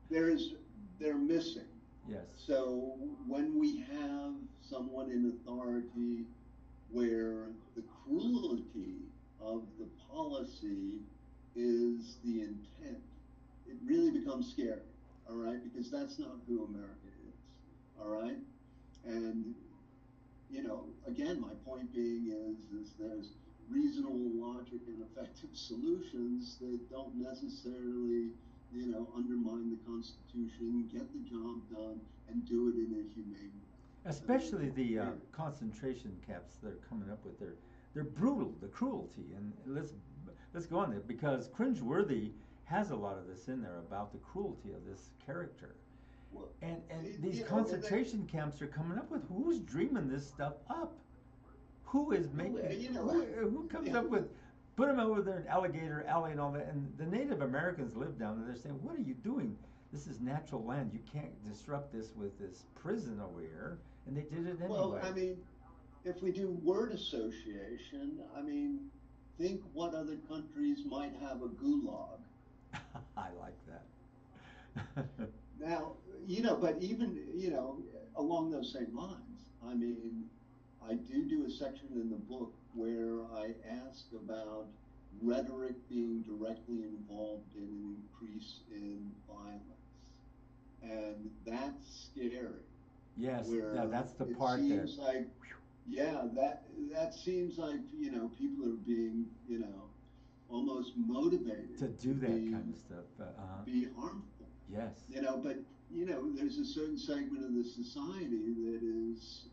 there's they're missing. Yes. So when we have someone in authority where the cruelty of the policy is the intent, it really becomes scary, all right? Because that's not who America is, all right? And, again, my point being is there's reasonable logic and effective solutions that don't necessarily, undermine the Constitution, get the job done, and do it in a humane way. I mean, Especially the here, concentration camps they're coming up with. They're brutal, the cruelty, and let's go on there because cringeworthy has a lot of this in there about the cruelty of this character. well, And these and that, concentration camps are coming up with who's dreaming this stuff up? Who is well, making who comes yeah, up with put them over there in Alligator Alley and all that? And the Native Americans live down there. They're saying, "What are you doing? This is natural land. You can't disrupt this with this prison over here." And they did it well, anyway. I mean, if we do word association, I mean, think what other countries might have a gulag. I like that. Now, but even, along those same lines, I mean, I do a section in the book where I ask about rhetoric being directly involved in an increase in violence. And that's scary, Yes, yeah, where that's the it part that seems like, yeah, that seems like, people are being, almost motivated to to do that be kind of stuff. be harmful. Yes. But there's a certain segment of the society that is,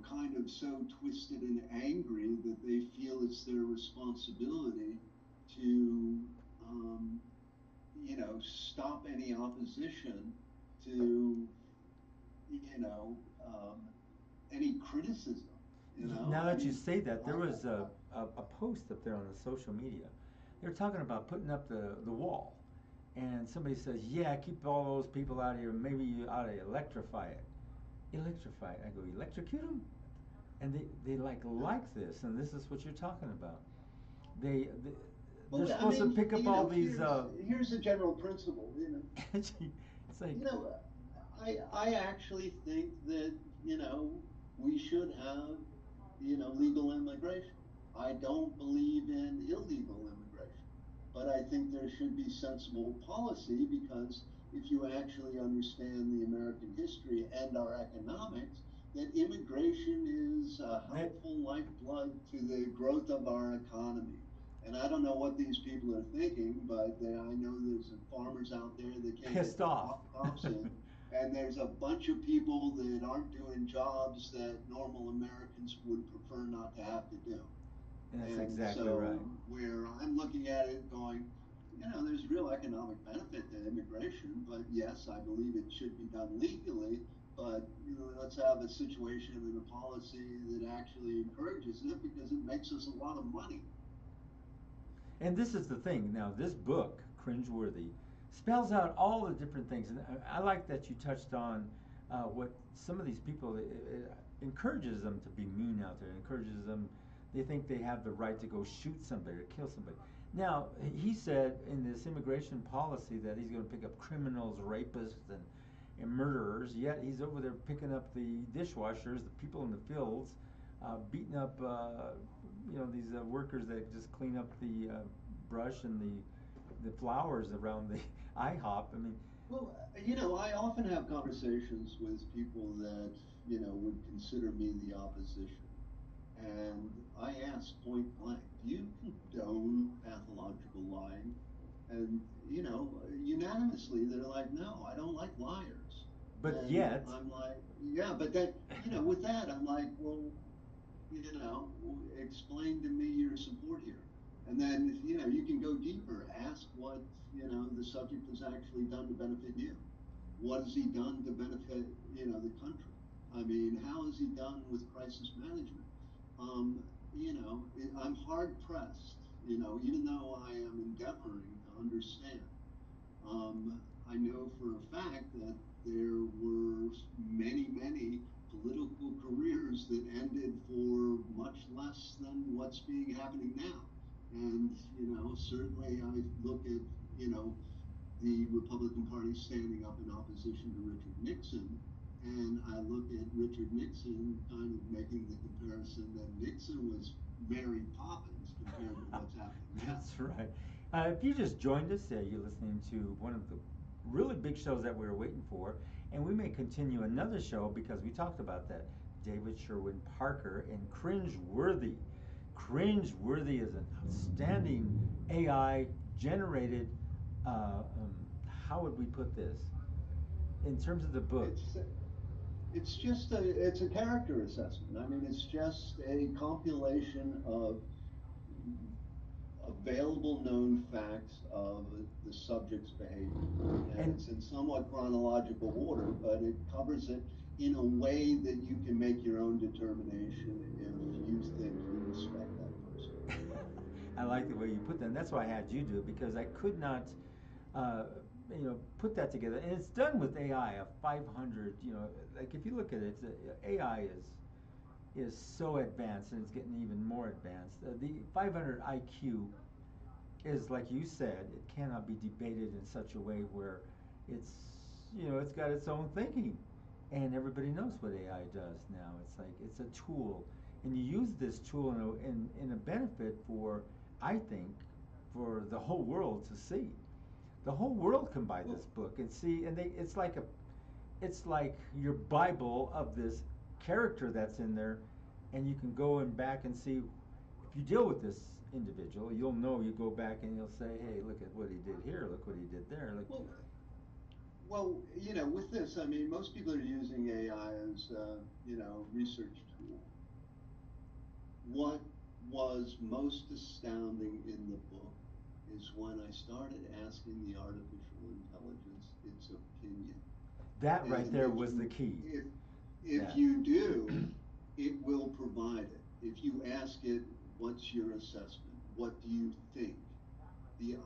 kind of so twisted and angry that they feel it's their responsibility to, um, stop any opposition to, you know, um, any criticism. Now I that you mean, say that, there I, was a post up there on the social media. They were talking about putting up the wall, and somebody says, "Yeah, keep all those people out here. Maybe you ought to electrify it." Electrified. I go, electrocute them? And they like this, and this is what you're talking about. They they're Well, I supposed to mean, pick up all these. here's a general principle. It's like, You know, I actually think that we should have legal immigration. I don't believe in illegal immigration, but I think there should be sensible policy because if you actually understand the American history and our economics, that immigration is a that helpful lifeblood to the growth of our economy. And I don't know what these people are thinking, but I know there's some farmers out there that can't get pissed their off. crops in, and there's a bunch of people that aren't doing jobs that normal Americans would prefer not to have to do. That's And exactly right. so, where I'm looking at it going, there's real economic benefit to immigration, but yes, I believe it should be done legally. But let's have a situation and a policy that actually encourages it because it makes us a lot of money. And this is the thing. Now, this book, Cringeworthy, spells out all the different things. And I like that you touched on what some of these people, it encourages them to be mean out there. It encourages them, they think they have the right to go shoot somebody or kill somebody. Now, he said in this immigration policy that he's going to pick up criminals, rapists, and murderers, yet he's over there picking up the dishwashers, the people in the fields, beating up these workers that just clean up the brush and the flowers around the IHOP. I mean, Well, I often have conversations with people that, would consider me the opposition. And I ask point blank, do you condone pathological lying? And, unanimously they're like, no, I don't like liars. but And yet, I'm like, yeah, but that, with that, I'm like, well, explain to me your support here. And then, you can go deeper, ask what, the subject has actually done to benefit you. What has he done to benefit, the country? I mean, how has he done with crisis management? I'm hard pressed, even though I am endeavoring to understand. I know for a fact that there were many, many political careers that ended for much less than what's being happening now. And, certainly I look at, you know, the Republican Party standing up in opposition to Richard Nixon. And I look at Richard Nixon kind of making the comparison that Nixon was Mary Poppins compared to what's happening now. that's right. If you just joined us, you're listening to one of the really big shows that we were waiting for, and we may continue another show because we talked about that. David Sherwin Parker and Cringeworthy. Cringeworthy is an outstanding AI generated. How would we put this in terms of the book? It's it's a character assessment. I mean, it's just a compilation of available known facts of the subject's behavior. And And it's in somewhat chronological order, but it covers it in a way that you can make your own determination if you think you respect that person. I like the way you put that. And that's why I had you do it because I could not, uh, put that together. And it's done with AI, a 500. Like if you look at it, AI is so advanced and it's getting even more advanced. The 500 IQ is like you said, it cannot be debated in such a way where it's it's got its own thinking, and everybody knows what AI does now. It's like it's a tool, and you use this tool in a benefit for, I think, for the whole world to see. The whole world can buy Well, this book and see, and it's like your Bible of this character that's in there, and you can go and back and see if you deal with this individual, you'll know. You go back and you'll say, "Hey, look at what he did here. Look what he did there." Look, well, well, with this, I mean, most people are using AI as, research tool. What was most astounding in the book is when I started asking the artificial intelligence its opinion. that right And there was the key. if That you do, it will provide it. If you ask it, what's your assessment? What do you think? The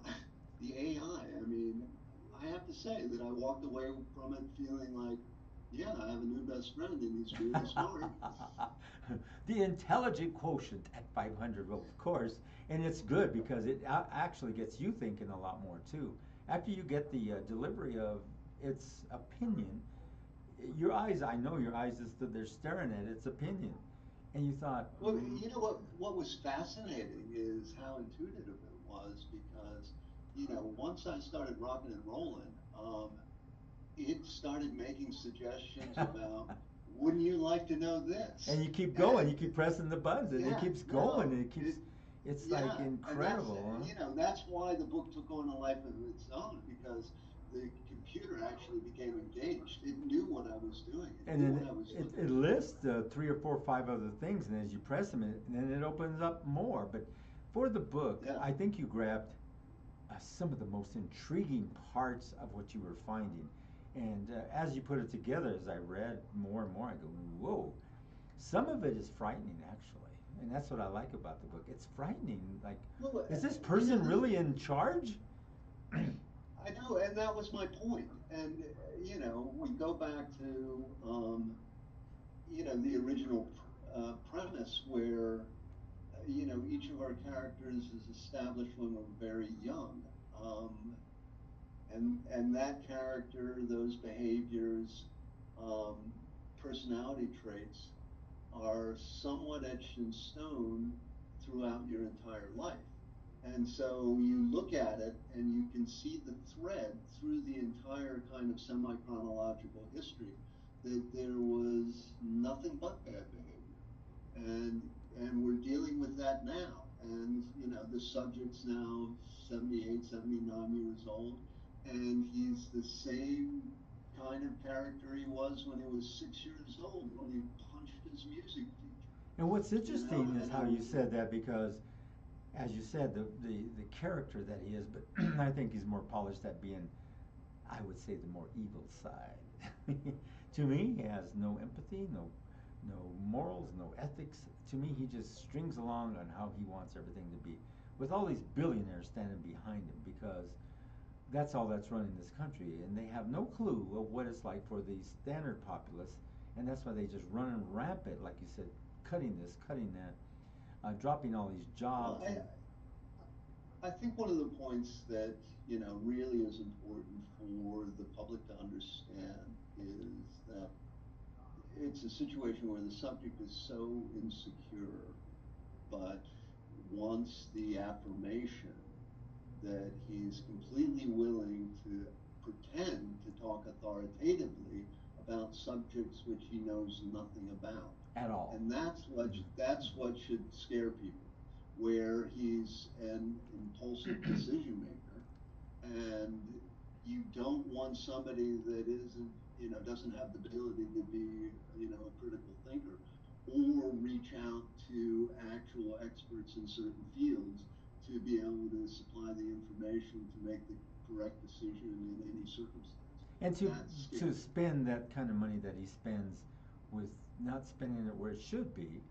the AI, I mean, I have to say that I walked away from it feeling like, Yeah, I have a new best friend, and he's really smart. The intelligent quotient at 500, well, of course, and it's good because it actually gets you thinking a lot more too. After you get the delivery of its opinion, your eyes, I know your eyes is that they're staring at its opinion, and you thought, Well, you know what? What was fascinating is how intuitive it was because, once I started rocking and rolling, it started making suggestions about, wouldn't you like to know this? and you keep going, And you keep pressing the buttons, and it yeah, keeps going, no, and it keeps, it's like yeah, and incredible, huh? that's why the book took on a life of its own because the computer actually became engaged. It knew what I was doing. It And knew then what I was it looking for. lists three or four, five other things, and as you press them, and then it opens up more. But for the book, Yeah. I think you grabbed some of the most intriguing parts of what you were finding. And as you put it together, as I read more and more, I go, whoa. Some of it is frightening, actually. And that's what I like about the book. It's frightening. Like, Well, is this you know, person really in charge? I know, and that was my point. And we go back to the original premise where each of our characters is established when we're very young, um, and that character, those behaviors, um, personality traits are somewhat etched in stone throughout your entire life. And so you look at it and you can see the thread through the entire kind of semi chronological history that there was nothing but bad behavior. And we're dealing with that now. And the subject's now 78, 79 years old, and he's the same kind of character he was when he was 6 years old when he punched his music teacher. And what's interesting is how you And said that because, as you said, the character that he is, but I think he's more polished at being, I would say, the more evil side. To me, he has no empathy, no morals, no ethics. To me, he just strings along on how he wants everything to be, with all these billionaires standing behind him because that's all that's running this country, and they have no clue of what it's like for the standard populace, and that's why they just running rampant, like you said, cutting this, cutting that, dropping all these well, jobs, and I think one of the points that really is important for the public to understand is that it's a situation where the subject is so insecure, but wants the affirmation that he's completely willing to pretend to talk authoritatively about subjects which he knows nothing about. at all. And that's what should scare people, where he's an impulsive decision maker, and you don't want somebody that isn't, doesn't have the ability to be, a critical thinker, or reach out to actual experts in certain fields to be able to supply the information to make the correct decision in any circumstance. And That's to scary. spend that kind of money that he spends with not spending it where it should be,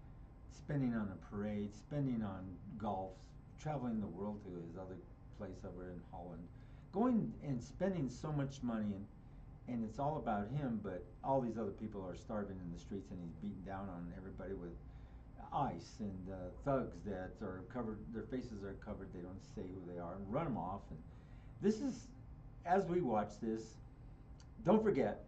spending on a parade, spending on golf, traveling the world to his other place over in Holland, going and spending so much money, and it's all about him, but all these other people are starving in the streets, and he's beating down on everybody with ice, and thugs that are covered, their faces are covered, they don't say who they are, and run them off. And this is, as we watch this, don't forget,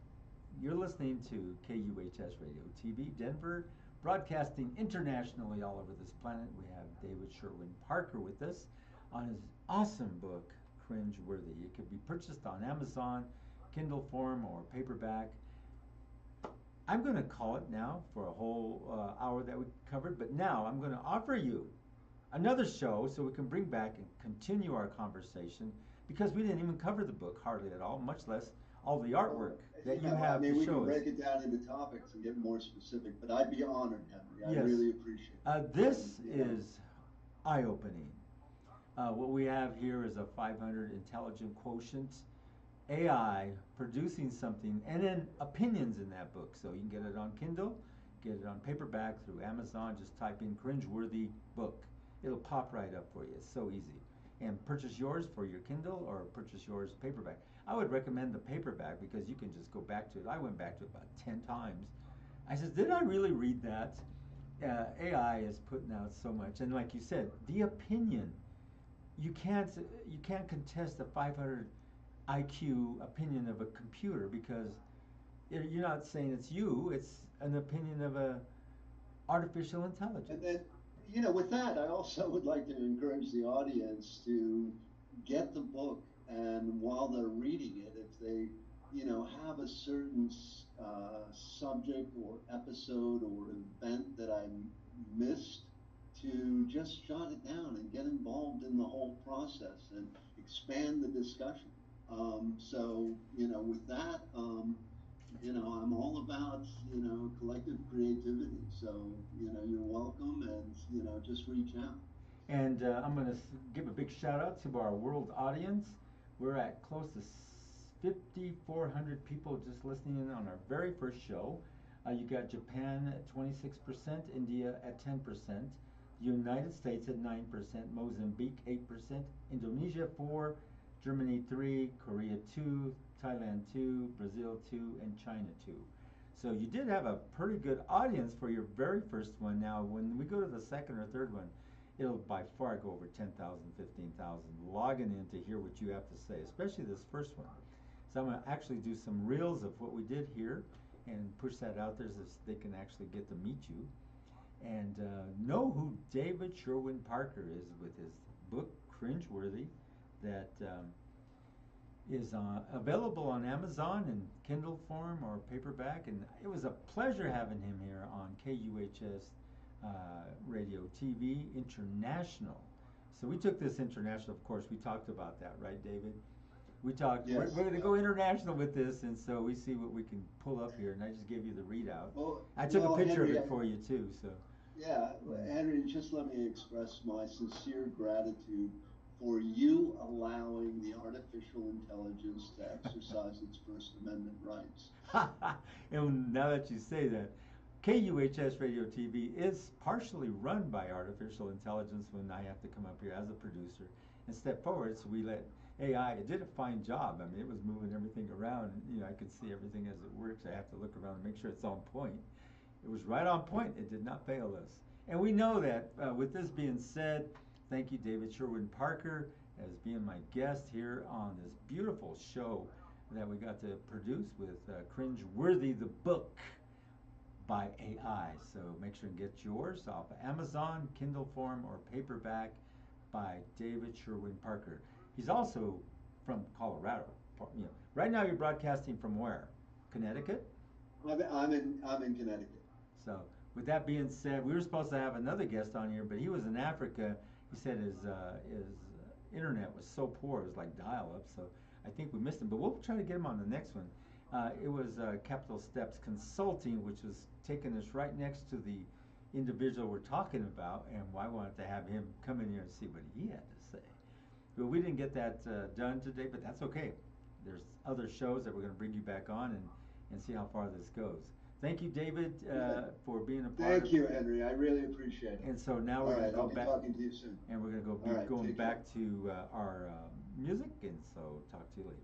you're listening to KUHS Radio TV Denver, broadcasting internationally all over this planet. We have David Sherwin Parker with us on his awesome book, Cringe Worthy. It could be purchased on Amazon, Kindle form, or paperback. I'm going to call it now for a whole hour that we covered, but now I'm going to offer you another show so we can bring back and continue our conversation because we didn't even cover the book hardly at all, much less all the Well, artwork that you I have mean, to we can show us. break it down into topics and get more specific, but I'd be honored, Henry. I Yes, really appreciate it. And, this is eye opening. What we have here is a 500 intelligent quotient AI producing something, and then opinions in that book. So you can get it on Kindle, get it on paperback through Amazon. Just type in cringeworthy book. It'll pop right up for you. It's so easy. and purchase yours for your Kindle or purchase yours paperback. I would recommend the paperback because you can just go back to it. I went back to it about 10 times. I said, did I really read that? AI is putting out so much, and like you said, the opinion, you can't you can't contest the 500 IQ opinion of a computer because you're not saying it's you, it's an opinion of a artificial And intelligence. then, with that, I also would like to encourage the audience to get the book, and while they're reading it, if they, have a certain subject or episode or event that I missed, to just jot it down and get involved in the whole process and expand the discussion. With that, I'm all about, collective creativity. So, you're welcome, and, just reach out. And I'm going to give a big shout out to our world audience. We're at close to 5,400 people just listening in on our very first show. You got Japan at 26%, India at 10%, United States at 9%, Mozambique 8%, Indonesia 4, Germany 3, Korea 2, Thailand 2, Brazil 2, and China 2. So you did have a pretty good audience for your very first one. Now, when we go to the second or third one, it'll by far go over 10,000, 15,000 logging in to hear what you have to say, especially this first one. So I'm going to actually do some reels of what we did here and push that out there so they can actually get to meet you and know who David Sherwin Parker is with his book Cringeworthy that is available on Amazon in Kindle form or paperback. And it was a pleasure having him here on KUHS Radio TV International. So we took this international, of course, we talked about that, right, David? We talked, we're Yes. going to go international with this, and so we see what we can pull up here. And I just gave you the readout. Well, I took a well, picture of Henry, it for you, too. So, yeah, mm. Henry, just let me express my sincere gratitude for you allowing the artificial intelligence to exercise its First Amendment rights. And now that you say that, KUHS Radio TV is partially run by artificial intelligence when I have to come up here as a producer and step forward. So we let AI, it did a fine job. I mean, it was moving everything around. And, I could see everything as it works. I have to look around and make sure it's on point. It was right on point. It did not fail us. And we know that with this being said, thank you, David Sherwin Parker, as being my guest here on this beautiful show that we got to produce with Cringeworthy, the book by AI. So make sure and get yours off of Amazon, Kindle form, or paperback by David Sherwin Parker. He's also from Colorado. Right now you're broadcasting from where? Connecticut? I'm in Connecticut. So with that being said, we were supposed to have another guest on here, but he was in Africa. He said his internet was so poor, it was like dial-up. So I think we missed him, but we'll try to get him on the next one. It was Capital Steps Consulting, which was taking us right next to the individual we're talking about, and I wanted to have him come in here and see what he had to say. But we didn't get that done today, but that's okay. There's other shows that we're going to bring you back on and see how far this goes. Thank you, David, for being a part. Thank you, Henry. I really appreciate it. And so now All we're going right, to go I'll be back, talking to you soon. and we're going to All right, going take care. back to our music, and so talk to you later.